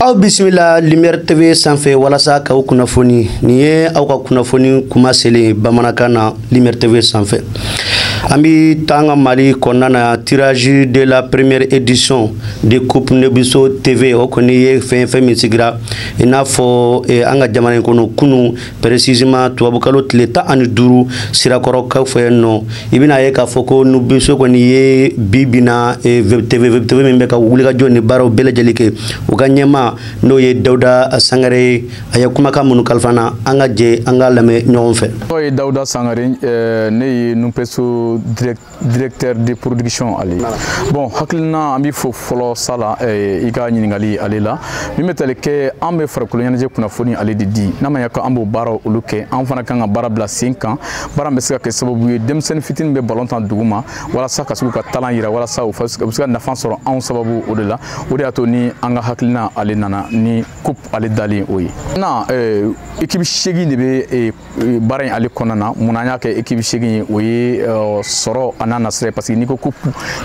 Aw bisimila Lumière TV sanfɛ walasa k'aw kunnafoni nin ye aw ka kunnafoni kuma selen bamanankan na Lumière TV sanfɛ an bi taa an ka Mali kɔnɔna na tirage de la première édition de Coupe Nebuso TV o kɔni ye fɛn min sigira i n'a fɔ an ka jamana in kɔnɔ kunu précisément tubabukalo tile 15 sirakɔrɔkaw fɛ nɔ i bɛna ye k'a fɔ ko Nebuso kɔni ye bibina TV min bɛ ka wulikajɔ ni baaraw bɛɛ lajɛlen kɛ u ka ɲɛma n'o ye Dawuda Sangare a ye kumakan minnu kalifana an ka jɛ an ka lamɛn ɲɔgɔn fɛ. N'o ye Dawuda Sangare ne ye Nupeso directeur de production ale bon hakilina an bɛ fɔ fɔlɔ sala i ka ɲininkali ale la min bɛ tali kɛ an bɛ farikolo ɲɛnajɛ kunnafoni ale de di n'a ma ɲɛ ko an b'o baaraw olu kɛ an fana kan ka baara bila sen kan baara bɛ se ka kɛ sababu ye denmisɛnnin fitinin bɛ balon tan dugu ma walasa ka se k'u ka talan yira walasa u bɛ se ka nafa sɔrɔ anw sababu o de la o de y'a to ni an ka hakilina ale nana ni coupe ale dalen o ye na équipe 8 de bɛ baara in ale kɔnɔna na mun na an y'a kɛ équipe 8 ye o ye sɔrɔ a n'a nasira parce que n'i ko coupe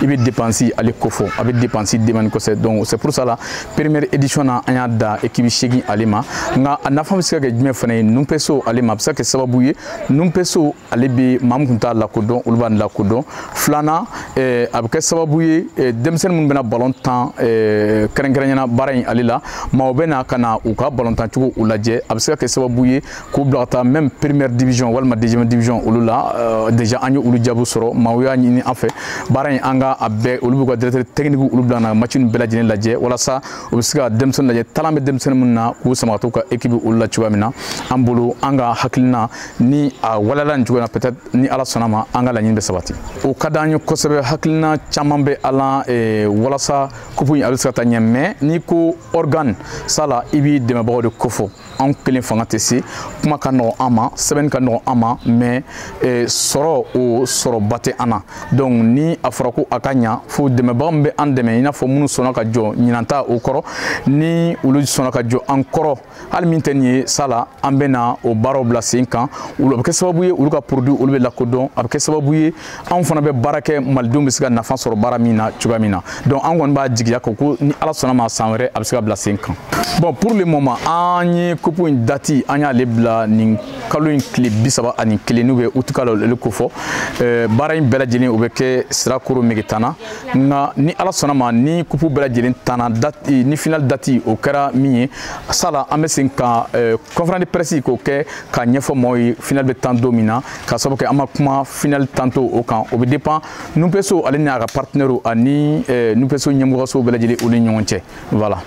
i bɛ dépense ale ko fɔ a bɛ dépense demande kosɛbɛ donc c'est pour ça la première édition na an y'a da équipe 8 ale ma nka a nafa bɛ se ka kɛ jumɛn fana ye Nupeso ale ma a bɛ se ka kɛ sababu ye Nupeso ale bɛ maa min tun t'a lakodɔn olu b'a lakodɔn filanan a bɛ kɛ sababu ye denmisɛnnin minnu bɛna balon tan kɛrɛnkɛrɛnnena baara in ale la maaw bɛ na ka na u ka balon tan cogo u lajɛ a bɛ se ka kɛ sababu ye k'u bila ka taa même première division walima deuxième division olu la déjà an ye olu jaabi sɔrɔ maaw y'a ɲini an fɛ baara in an ka a bɛɛ olu b'u ka directeur technique olu bila na match bɛɛ lajɛlen lajɛ walasa u bɛ se ka denmisɛnnin lajɛ talan bɛ denmisɛnnin minnu na k'u sama ka t'u ka équipe olu la cogoya min na an bolo an ka hakilina ni a walala nin cogo na peut-être ni ala sɔnna ma an ka laɲini bɛ sabati o ka d'an ye kosɛbɛ hakilina caman bɛ ala walasa coupe in a bɛ se ka taa ɲɛ mais n'i ko organe sala i b'i dɛmɛbagaw de kofɔ an kelen fanga tɛ se kuma ka nɔgɔn an ma sɛbɛnni ka nɔgɔn an ma mais sɔrɔ o sɔrɔba tɛ an na donc ni a fɔra ko a ka ɲa fo dɛmɛbaga min bɛ an dɛmɛ i n'a fɔ minnu sɔnna ka jɔ ɲinan ta o kɔrɔ ni olu sɔnna ka jɔ an kɔrɔ hali min tɛ nin ye sala an bɛ na o baaraw bila sen kan olu a bɛ kɛ sababu ye olu ka produit olu bɛ lakodɔn a bɛ kɛ sababu ye anw fana bɛ baara kɛ malidenw bɛ se ka nafa sɔrɔ baara min na cogoya min na donc an kɔni b'a jigiya ko ni ala sɔnna ma san wɛrɛ a bɛ se ka bila sen kan bon pour le moment an ye coupe in dati an y'ale bila nin kalo in tile 31 n'u bɛ uti kalo olu ko fɔ baara in bɛɛ lajɛlen o bɛ kɛ sirakoro megetana nka ni ala sɔnna ma ni coupe bɛɛ lajɛlen tanna dati ni final dati o kɛra min ye sala an bɛ sen ka conférence de presse k'o kɛ ka ɲɛfɔ maaw ye final bɛ tan don min na ka sababu kɛ an ma kuma final tanto o kan o bɛ dépend Nupeso ale ni a ka partenaire ani Nupeso ɲɛmɔgɔso bɛɛ lajɛlen o ni ɲɔgɔn cɛ voilà.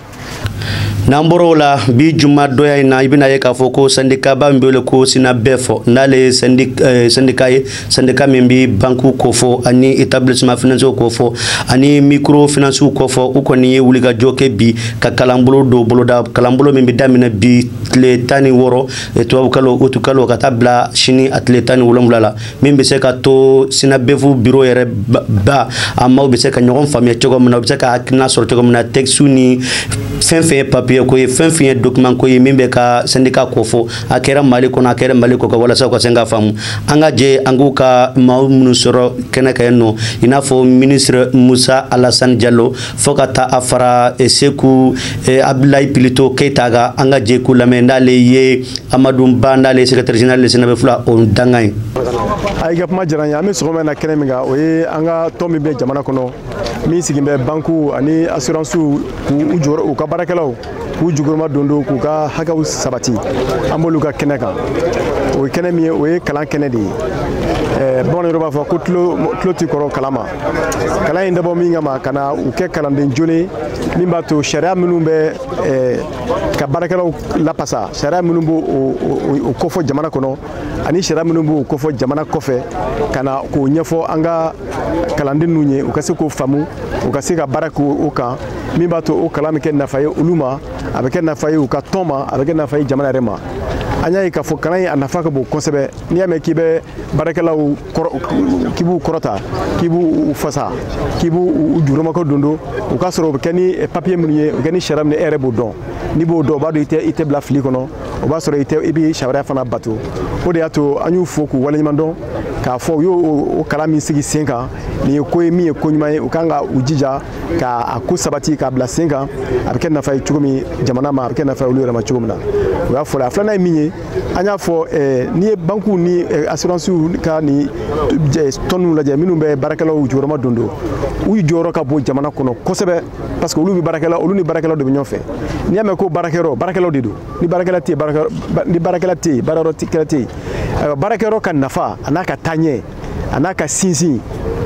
N'an bɔra o la bi juma doya in na i bɛna ye k'a fɔ ko syndicat ba min bɛ wele ko sina bɛɛ fɔ n'ale ye syndicat ye syndicat min bɛ banque ko fɔ ani établissement financier ko fɔ ani microfinance ko fɔ u kɔni ye wulikajɔ kɛ bi ka kalanbolo dɔw boloda kalanbolo min bɛ daminɛ bi tile 16 tubabukalo utukalo ka taa bila sini a tile 17 la min bɛ se ka to sina bɛfu bureau yɛrɛ ba a maaw bɛ se ka ɲɔgɔn faamuya cogo min na u bɛ se ka hakilina sɔrɔ cogo min na texte ni fɛn fɛn ye papier ko ye fɛn fɛn ye document ko ye min bɛ ka syndicat ko fɔ a kɛra Mali kɔnɔ a kɛra Mali kɔ walasa u ka se ka faamu an ka jɛ an k'u ka maaw minnu sɔrɔ kɛnɛ kan yen nɔ i n'a fɔ ministre Musa Alassane Diallo fo ka taa a fara Seku Abdoulaye Pilito Keita kan an ka jɛ k'u lamɛn n'ale ye Amadou Ba n'ale ye secrétaire général de Senabefula o dangan ye. A ka kuma diyara n ye an bɛ sɔgɔma na kɛnɛ min kan o ye an ka tɔn min bɛ jamana kɔnɔ min sigilen bɛ banques ani assurance k'u jɔyɔrɔ u ka baarakɛlaw k'u juguruma don k'u ka hakɛw sabati an b'olu ka kɛnɛ kan o ye kɛnɛ min ye o ye kalan kɛnɛ de ye bamananw b'a fɔ ko tulo t'i kɔrɔ kalan ma kalan in dabɔ min kama ka na u kɛ kalanden jolen min b'a to sariya minnu bɛ ka baarakɛlaw lapasa sariya minnu b'o kofɔ jamana kɔnɔ ani sariya minnu b'o kofɔ jamana kɔfɛ ka na k'o ɲɛfɔ an ka kalanden ninnu ye u ka se k'o faamu u ka se ka baara k'o kan min b'a to o kalan bɛ kɛ nafa ye olu ma a bɛ kɛ nafa ye u ka tɔn ma a bɛ kɛ nafa ye jamana yɛrɛ ma an y'a ye k'a fɔ kalan in a nafa ka bon kosɛbɛ n'i y'a mɛn k'i bɛ baarakɛlaw k'i b'u kɔrɔta k'i b'u fasa k'i b'u jurumako don u ka sɔrɔ o bɛ kɛ ni papier minnu ye o bɛ kɛ ni sariya min e yɛrɛ b'o dɔn n'i b'o dɔn o b'a dɔn i tɛ bila fili kɔnɔ o b'a sɔrɔ i bɛ sariya fana bato o de y'a to an y'u fo k'u waleɲuman dɔn k'a fɔ u y'o kalan min sigi sen kan nin ye ko ye min ye ko ɲuman ye u kan ka u jija k'a ko sabati k'a bila sen kan a bɛ kɛ nafa ye cogo min jamana ma a bɛ kɛ nafa ye olu yɛrɛ ma cogo min na o y'a fɔla a filanan ye min ye an y'a fɔ n'i ye bankuw ni assurancew ka ni tɔnw lajɛ minnu bɛ baarakɛlaw jɔyɔrɔma don u jɔyɔrɔ ka bon jamana kɔnɔ kosɛbɛ parce que olu ni baarakɛlaw de bɛ ɲɔgɔn fɛ n'i y'a mɛn ko baarakɛlaw de don ni baarakɛla tɛ yen baarayɔrɔ tɛ yen ayiwa baarakɛyɔrɔ ka nafa a n'a ka taaɲɛ a n'a ka sinsin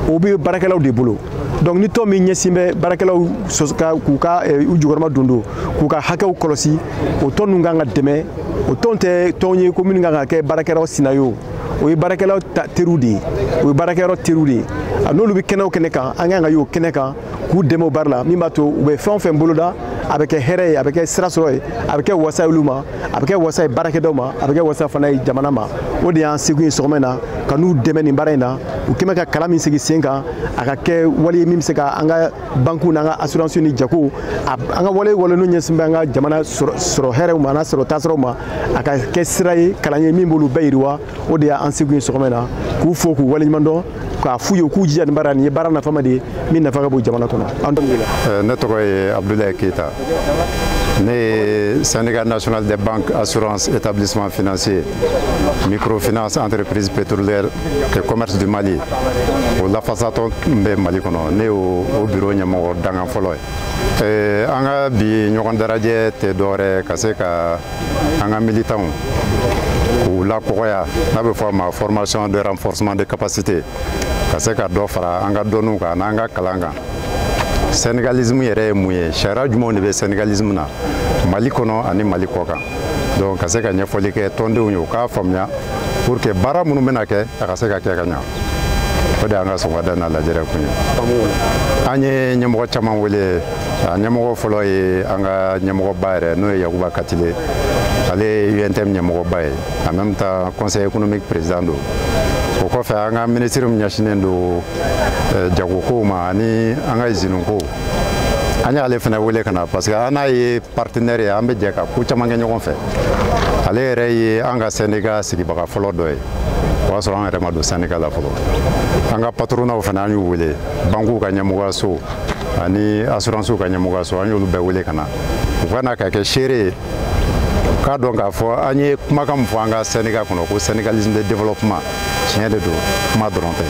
o bɛ baarakɛlaw de bolo donc ni tɔn min ɲɛsin bɛ baarakɛlaw k'u ka u jukɔrɔma don k'u ka hakɛw kɔlɔsi o tɔn ninnu kan ka dɛmɛ o tɔn tɛ tɔn ye ko minnu kan ka kɛ baarakɛlaw sina ye o ye baarakɛlaw teriw de ye o ye baarakɛyɔrɔ teriw de ye n'olu bɛ kɛnɛ kan an kan ka y'o kɛnɛ kan k'u dɛmɛ o baara la min b'a to u bɛ fɛn o fɛn boloda a bɛ kɛ hɛrɛ ye a bɛ kɛ sira sɔrɔ ye a bɛ kɛ wasa ye olu ma a bɛ kɛ wasa ye baarakɛdaw ma a bɛ kɛ wasa fana ye jamana ma o de y'an segu ye sɔgɔma in na ka n'u dɛmɛ nin baara in na u kɛmɛ ka kalan min sigi sen kan a ka kɛ wale ye min bɛ se ka an ka bankuw n'an ka assurance ni jago an ka wale n'u ɲɛsin bɛ an ka jamana sɔrɔ hɛrɛw ma n'a sɔrɔ taasiraw ma a ka kɛ sira ye kalan ye min b'olu bɛɛ yiriwa o de y'an segu ye sɔgɔma in na k'u fo k'u waleɲuman dɔn k'a f'u ye k'u jija nin baara nin ye baara nafama de ye min nafa ka bon jamana kɔnɔ ne tɔgɔ ye Abdoulaye Keita ne ye syndicat national des banques assurance établissement financier microfinance entreprise pétrolière et commerce du Mali o lafasatɔ bɛ Mali kɔnɔ ne y'o bureau ɲɛmɔgɔ dangan fɔlɔ ye an ka bi ɲɔgɔn darajɛ tɛ dɔwɛrɛ ka se ka an ka militants k'u lakɔgɔya n'a bɛ fɔ a ma formation de renforcement de capacité ka se ka dɔ fara an ka dɔnniw kan n'an ka kalan kan sénégalisme yɛrɛ ye mun ye sariya jumɛnw de bɛ sénégalisme na Mali kɔnɔ ani Mali kɔ kan donc ka se ka ɲɛfɔli kɛ tɔndenw ye u k'a faamuya pour que baara minnu bɛna kɛ a ka se ka kɛ ka ɲa o de y'an ka sɔgɔmada n'a lajɛrɛ kun ye an ye ɲɛmɔgɔ caman wele a ɲɛmɔgɔ fɔlɔ ye an ka ɲɛmɔgɔba yɛrɛ n'o ye Yakuba Katile ale ye UNTM ɲɛmɔgɔba ye en même temps conseil économique président don o kɔfɛ an ka ministre min ɲɛsinnen don jagokow ma ani an ka usine ko an y'ale fana wele ka na parce que an n'a ye partenaire ye an bɛ jɛ ka ko caman kɛ ɲɔgɔn fɛ ale yɛrɛ ye an ka syndicat sigibaga fɔlɔ dɔ ye o y'a sɔrɔ an yɛrɛ ma don syndicat la fɔlɔ an ka patronaw fana an y'u wele bankuw ka ɲɛmɔgɔyaso ani assurancew ka ɲɛmɔgɔyaso an y'olu bɛɛ wele ka na u ka na ka kɛ seere ye k'a dɔn k'a fɔ an ye kumakan min fɔ an ka syndicat kɔnɔ ko syndicalisme de développement tiɲɛ de don kuma dɔrɔn tɛ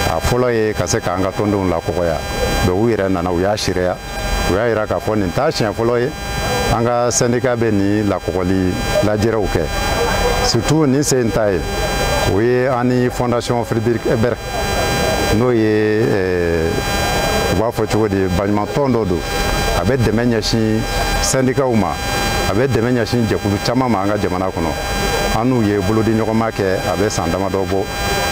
a fɔlɔ ye ka se k'an ka tɔndenw lakɔgɔya donc u yɛrɛ nana u y'a seereya u y'a jira k'a fɔ nin t'a siɲɛ fɔlɔ ye an ka syndicat bɛ nin lakɔgɔli lajɛrɛw kɛ surtout nin sen ta ye o ye an ni fondation Frédéric Ebert n'o ye u b'a fɔ cogo di baɲumankɛ dɔ don a bɛ dɛmɛ ɲɛsin syndicatw ma a bɛ dɛmɛ ɲɛsin jɛkulu caman ma an ka jamana kɔnɔ an n'u ye bolodi ɲɔgɔnma kɛ a bɛ san damadɔ bɔ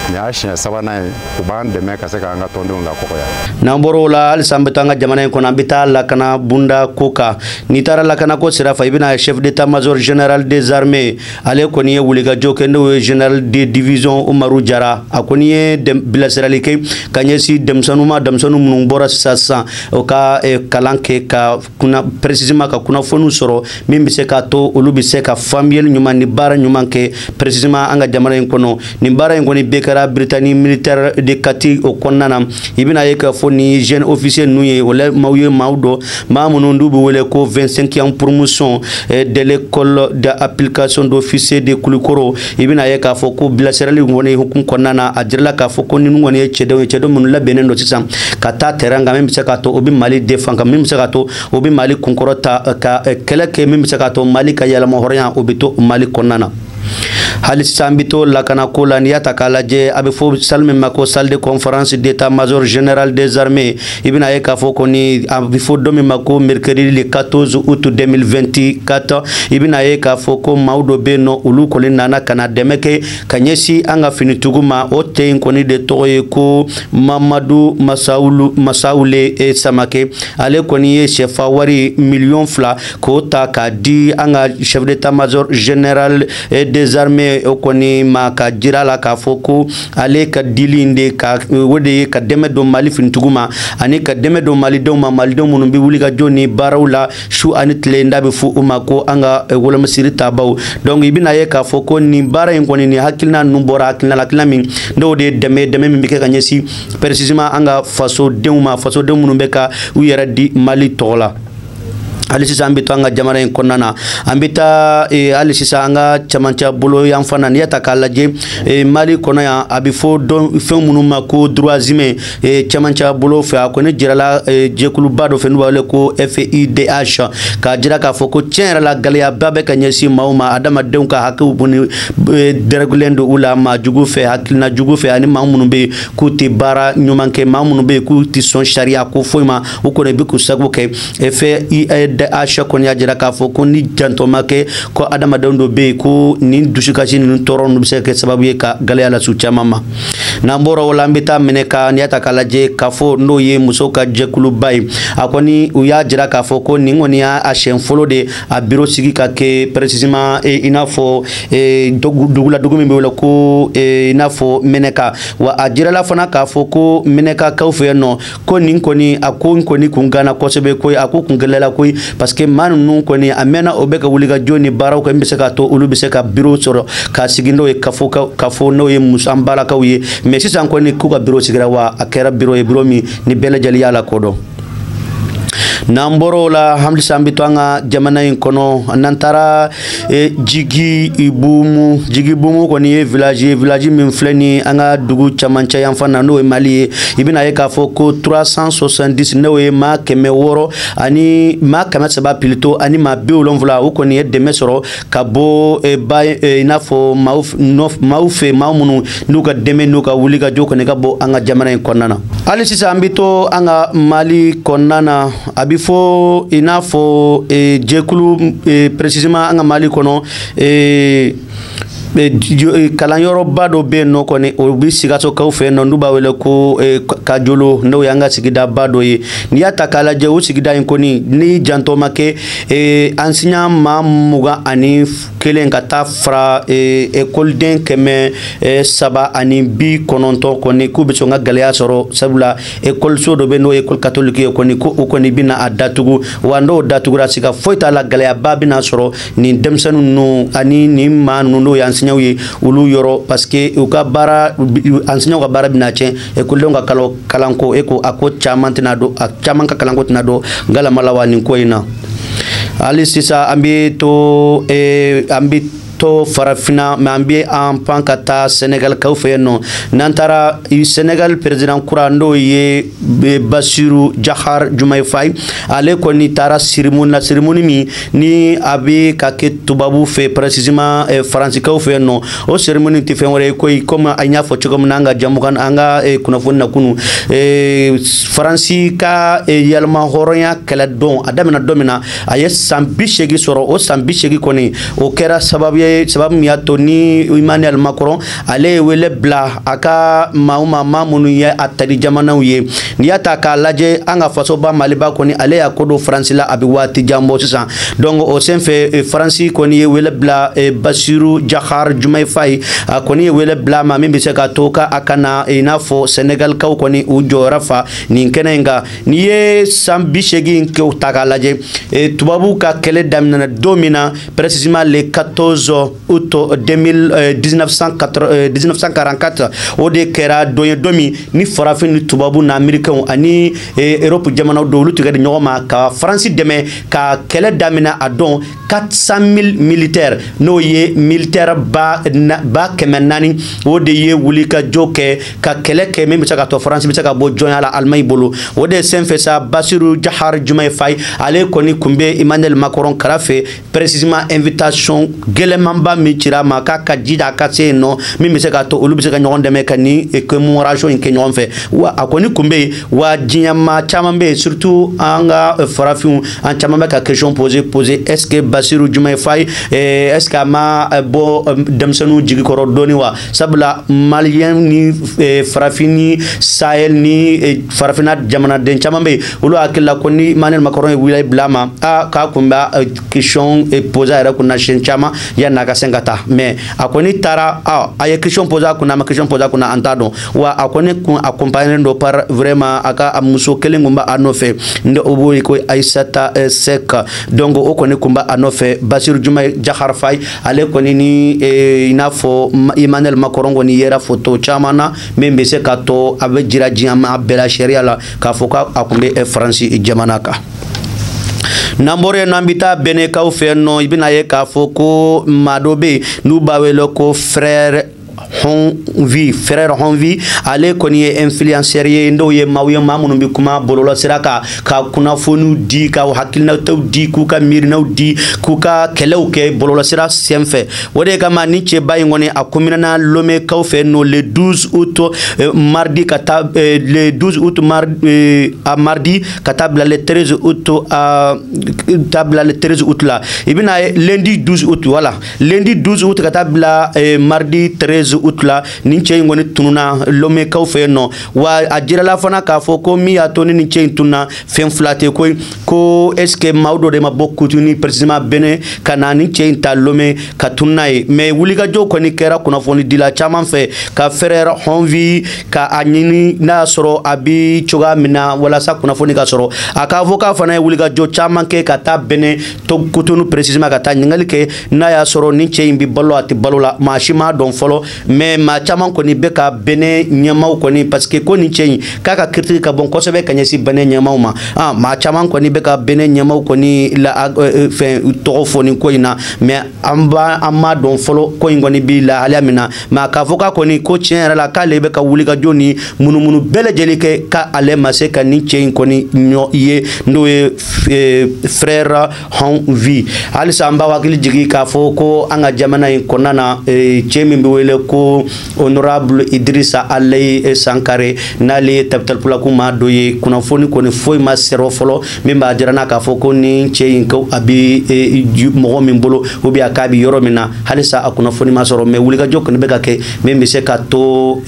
nin y'a siɲɛ sabanan ye u b'an dɛmɛ ka se k'an ka tɔndenw lakɔgɔya. N'an bɔra o la halisa an bɛ taa an ka jamana in kɔnɔ an bɛ taa lakana bunda ko kan n'i taara lakana ko sira fɛ i bɛna chef d'état-major général des armées ale kɔni ye wulikajɔ kɛ n'o ye général de division Umaru Jara a kɔni ye bilasirali kɛ ka ɲɛsin denmisɛnninw ma denmisɛnninw minnu bɔra sisan o ka kalan kɛ ka précisément ka kunnafoniw sɔrɔ min bɛ se k'a to olu bɛ se ka faamuyali ɲuman ni baara ɲuman kɛ précisément an ka jamana in kɔnɔ nin baara in kɔni bɛɛ kɛra Britannique militaire de Kati o kɔnɔna na i bɛna ye k'a fɔ ni jeune officier ninnu ye o la maaw ye maaw dɔ maa minnu n'u bɛ wele ko 25e promotion de l'école d'application d'officier de Kulikoro i bɛna ye k'a fɔ ko bilasirali kɔni hukumu kɔnɔna na a jirala k'a fɔ ko ninnu kɔni ye cɛdenw ye cɛdenw minnu labɛnnen don sisan ka taa terrain kan min bɛ se k'a to o bɛ Mali défend kan min bɛ se k'a to o bɛ Mali kunkɔrɔta ka kɛlɛ kɛ min bɛ se k'a to Mali ka yɛlɛma hɔrɔnya o bɛ to Mali kɔnɔna na. hali sisan an bɛ to lakana ko la n'i y'a ta k'a lajɛ a bɛ fɔ salle min ma ko salle de conférence d'état-major général des armées i bɛna ye k'a fɔ kɔni a bɛ fɔ don min ma ko mercredi le 14 août 2024 i bɛna ye k'a fɔ ko maaw dɔ bɛ yen nɔ olu kɔni nana ka na dɛmɛ kɛ ka ɲɛsin an ka finitigiw ma o tɛ in kɔni de tɔgɔ ye ko Mamadu Masawule Samake ale kɔni ye sɛfa wari $2 k'o ta k'a di an ka chef d'état-major général des armées dɛmɛ o kɔni ma ka jira la k'a fɔ ko ale ka dili de ka o de ye ka dɛmɛ don Mali finitigiw ma ani ka dɛmɛ don malidenw ma malidenw minnu bɛ wuli ka jɔ ni baaraw la su ani tile n'a bɛ fɔ o ma ko an ka wolomasiri tabaw donc i bɛna ye k'a fɔ ko nin baara in kɔni nin hakilina ninnu bɔra hakilina min n'o de ye dɛmɛ min bɛ kɛ ka ɲɛsin précisément an ka fasodenw ma fasodenw minnu bɛ ka u yɛrɛ di Mali tɔgɔ la. hali sisan an bɛ to an ka jamana in kɔnɔna na an bɛ taa hali sisan an ka camancɛ bolo yan fana n'i y'a ta k'a lajɛ Mali kɔnɔ yan a bɛ fɔ fɛn minnu ma ko droits humains camancɛ bolo fɛ a kɔni jirala jɛkuluba dɔ fɛ n'u b'a wele ko FIDH k'a jira k'a fɔ ko tiɲɛ yɛrɛ la gɛlɛyaba bɛ ka ɲɛsin maaw ma adamadenw ka hakɛw kɔni dɛrɛgulen don u la maa jugu fɛ hakilina jugu fɛ ani maa minnu bɛ yen k'u tɛ baara ɲuman kɛ maa minnu bɛ yen k'u tɛ sɔn sariya ko foyi ma u kɔni bɛ k'u sago kɛ FIDH kɔni y'a jira k'a fɔ ko ni jantɔma kɛ ko adamadenw dɔ bɛ yen ko nin dusukasi ninnu tɔɔrɔ ninnu bɛ se ka kɛ sababu ye ka gɛlɛya lase u caman ma n'an bɔra o la an bɛ taa minɛ ka n'i y'a ta k'a lajɛ k'a fɔ n'o ye musow ka jɛkuluba ye a kɔni u y'a jira k'a fɔ ko nin kɔni y'a siɲɛ fɔlɔ de a biro sigi ka kɛ précisément i n'a fɔ dugu min bɛ wele ko i n'a fɔ Mɛnɛka wa a jirala fana k'a fɔ ko Mɛnɛkakaw fɛ yen nɔ ko nin kɔni a ko kɔni kun ganna kosɛbɛ koyi a ko kun gɛlɛyala koyi parce que maa ninnu kɔni a mɛnna o bɛ ka wuli ka jɔ ni baaraw kɛ min bɛ se k'a to olu bɛ se ka bureau sɔrɔ k'a sigi n'o ye kafo n'o ye muso an balakaw ye mais sisan kɔni k'u ka bureau sigira wa a kɛra bureau ye bureau min ni bɛɛ lajɛlen y'a lakodɔn. n'an bɔra o la halisa an bɛ to an ka jamana in kɔnɔ n'an taara Jigi Bumu kɔni ye village min filɛ ni an ka dugu camancɛ yan fan na n'o ye Mali ye i bɛna ye k'a fɔ ko 370 n'o ye maa 600 ani maa 300 plutôt ani maa 70 o kɔni ye dɛmɛ sɔrɔ ka bɔ i n'a fɔ maaw fɛ maa minnu n'u ka dɛmɛ n'u ka wuli ka jɔ kɔni ka bɔ an ka jamana in kɔnɔna na hali sisan an bɛ to an ka Mali kɔnɔna na a bɛ fɔ i n'a fɔ jɛkulu précisément an ka Mali kɔnɔ kalanyɔrɔba dɔ bɛ yen nɔ kɔni o bɛ Sikasokaw fɛ yen nɔ n'u b'a wele ko Kajolo n'o ye an ka sigidaba dɔ ye n'i y'a ta k'a lajɛ o sigida in kɔni ni jantɔ ma kɛ enseignant maa 21 ka taa fara écoleden 390 kɔni k'u bɛ sɔn ka gɛlɛya sɔrɔ sabula école so dɔ bɛ n'o ye école catholique ye kɔni ko o kɔni bɛna a datugu wa n'o datugura siga foyi t'a la gɛlɛyaba bɛna sɔrɔ nin denmisɛnnin ninnu ani nin maa ninnu n'o ye enseignants ye olu yɔrɔ parce que u ka baara enseignants ka baara bɛna tiɲɛ écoledenw ka kalanko a ko caman tɛna dɔn a caman ka kalanko tɛna dɔn ngalama wa nin ko in na hali sisan an bɛ to farafina mais an bɛ an pan ka taa Sénégal kaw fɛ yen nɔ n'an taara Sénégal président kura n'o ye Bassirou Diomaye Diakhar Faye ale kɔni taara cérémonie min ni a bɛ ka kɛ tubabu fɛ précisément faransikaw fɛ yen nɔ o cérémonie tɛ fɛn wɛrɛ ye koyi comme an y'a fɔ cogo min na an ka jamu kan an ka kunnafoni na kunu Faransi ka yɛlɛma hɔrɔnya kɛlɛ don a daminɛ don min na a ye san 80 sɔrɔ o san 80 kɔni o kɛra sababu min y'a to ni Emmanuel Macron ale ye wele bila a ka maa minnu ye a tali jamanaw ye n'i y'a ta k'a lajɛ an ka fasoba Maliba kɔni ale y'a ko don Faransi la a bɛ waati jan bɔ sisan donc o senfɛ Faransi kɔni ye wele bila Bassirou Diomaye Diakhar Faye a kɔni ye wele bila ma min bɛ se ka to ka a kana i n'a fɔ Sénégal kaw kɔni u jɔyɔrɔ fa nin kɛnɛ in kan n'i ye san 80 kɛw ta k'a lajɛ tubabu ka kɛlɛ daminɛna don min na précisément le 14 août 1944 o de kɛra don ye don min ni farafin ni tubabu na américain ani Europe jamanaw dɔw olu tigɛra ɲɔgɔn ma ka Faransi dɛmɛ ka kɛlɛ daminɛ a don 400,000 militaires n'o ye militaire ba 400 o de ye wuli ka jɔ kɛ ka kɛlɛ kɛ min bɛ se ka to Faransi bɛ se ka bɔ jɔnya la Allemagne bolo o de senfɛ sa Bassirou Diomaye Diakhar Faye ale kɔni kun bɛ Emmanuel Macron kɛrɛfɛ précisément invitation gɛlɛmanba min cira ma k'a ka jija a ka se yen nɔ min bɛ se ka to olu bɛ se ka ɲɔgɔn dɛmɛ ka ni commémoration in kɛ ɲɔgɔn fɛ wa a kɔni kun bɛ yen wa diɲɛmaa caman bɛ yen surtout an ka farafinw an caman bɛ ka question poser est ce que Bassirou Diomaye Faye est ce que a ma bɔ denmisɛnninw jigi kɔrɔ dɔɔni wa sabula maliyɛn ni farafin ni Sahel ni farafinna jamanaden caman bɛ yen olu hakili la ko ni Emmanuel Macron ye wili bila ma k'a kun bɛ question poser a yɛrɛ kunna siɲɛ caman yanni na ka sengata mais akoni tara ay question posa kuna ma question posa kuna antado wa akoni kun accompagner do par vraiment aka amuso kelengumba anofe ndo oboy ko Aissata Sek donc o koni kumba anofe Basir Juma Jahar Fay ale koni ni inafo Emmanuel Macron woni yera photo chamana membe se kato abe jira jiama bela sharia la ka foka akunde France jamanaka Nambore nambita bene ka ofeno ibina ye ka foko madobe nubawelo ko frère frère Honvi ale koni ye influenceur ye ndo ye mawye mamunu bi kuma bolola siraka ka kuna fonu di ka hakilna taw di ku ka mirna di ku ka kelew ke bolola sira semfe wode kama ni che bayi ngoni akumina na lome ka fe no le 12 août mardi kata le 12 août mardi katabla le 13 août tabla le 13 août la ibina lundi 12 août voilà lundi 12 août katabla mardi 13 août la ninche ngoni tununa lome ka fe no wa ajira la fana ka foko mi atoni ninche tunna fen flate ko est-ce que mawdo de mabokku tuni précisément bene kana ninche ta lome ka tunnae mais wuliga jo koni kera kuna foni dila chaman fe ka frère Honvi ka anyini na soro abi choga mina wala sa kuna foni ka soro aka avoka fana wuliga jo chaman ke ka ta bene to kutunu précisément ka ta ngali ke na ya soro ninche imbi ballo ati balola mashima don folo mais ma chaman koni beka bene nyamaw koni parce que koni chenyi kaka critique ka bon kosebe kanyesi bene nyamaw ma chaman koni beka bene nyamaw koni la fe tofoni ko ina mais amma don folo ko ngoni bi la alamina ma ka foka koni ko chen la ka lebe ka wuli ka joni munu bele jelike ka ale mase ka ni chen koni nyo ye ndo frère Honvi ali samba wakili jigi ka foko anga jamana konana chemi mbele ko honorable Idrissa Alay Sankare nali tabtal pula kuma doye kuna foni koni foi ma sero folo memba jarana ka foko ni chen ko abi mo min bolo ubi akabi yoro mina halisa akuna foni ma soro me wuli ka jok ne beka ke membe se ka to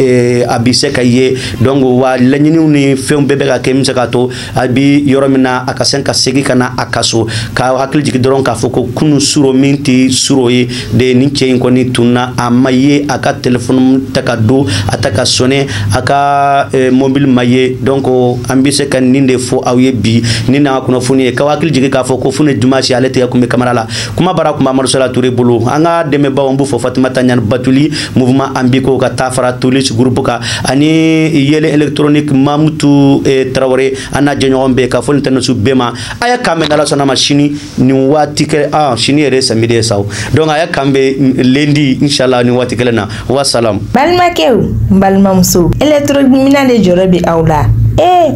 abi se ka ye donc wa lanyini ni fem bebe ka ke mse ka to abi yoro mina akasen ka segi kana akaso ka hakli jiki doron ka foko kunu suro minti suro ye de ni chen ko ni tunna amaye aka telephone takado ataka sone aka mobile maye donc ambi se kan ninde fo awye bi ni na kuna foni ka hakli jiki ka foko fune dimanche alete yakume kamara la kuma bara kuma Marsala Touré bolo anga deme ba ombu fo Fatima Tanyan Batuli mouvement ambiko ka tafara tulis groupe ka ani yele électronique Mamutu Traoré ana jenyombe ka fo ntana su bema aya kambe na sona machine ni watike chini ere samedi saw donc aya kambe lundi inshallah ni watike na wa salam balma kew balma muso électronique mina de jorobi awla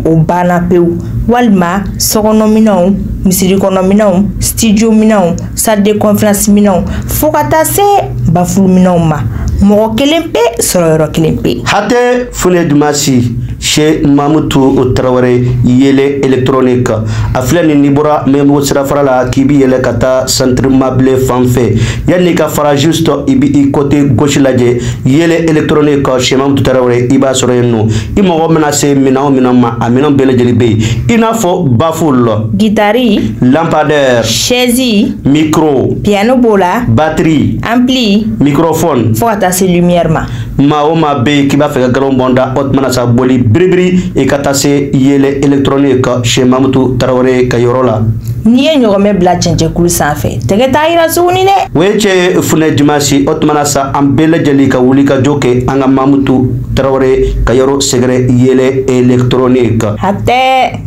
o bana pew walma sokono minaw misiri kono minaw studio minaw salle de conférence minaw fokata se bafulu minaw ma mo kelempe soro kelempe hate fune dumasi chez Mamutu Traoré yele électronique aflani nibura memo sira farala kibi yele kata centre mable fanfe yani ka fara juste ibi côté gauche laje yele électronique chez Mamutu Traoré iba soro yenu imo menacé minaw minama amina bele jelibe inafo baful guitare lampadaire chaise micro piano bola batterie ampli microphone fota se lumière ma o ma be kiba fe galon bonda otmana sa boli bribri e katase yele électronique chez Mamutu Traoré kayorola ni enyo me bla chenche kul sanfe tege taira suni ne weche fune dimanche otmana sa ambele jeli ka wuli ka joke anga Mamutu Traoré kayoro segre yele électronique hatte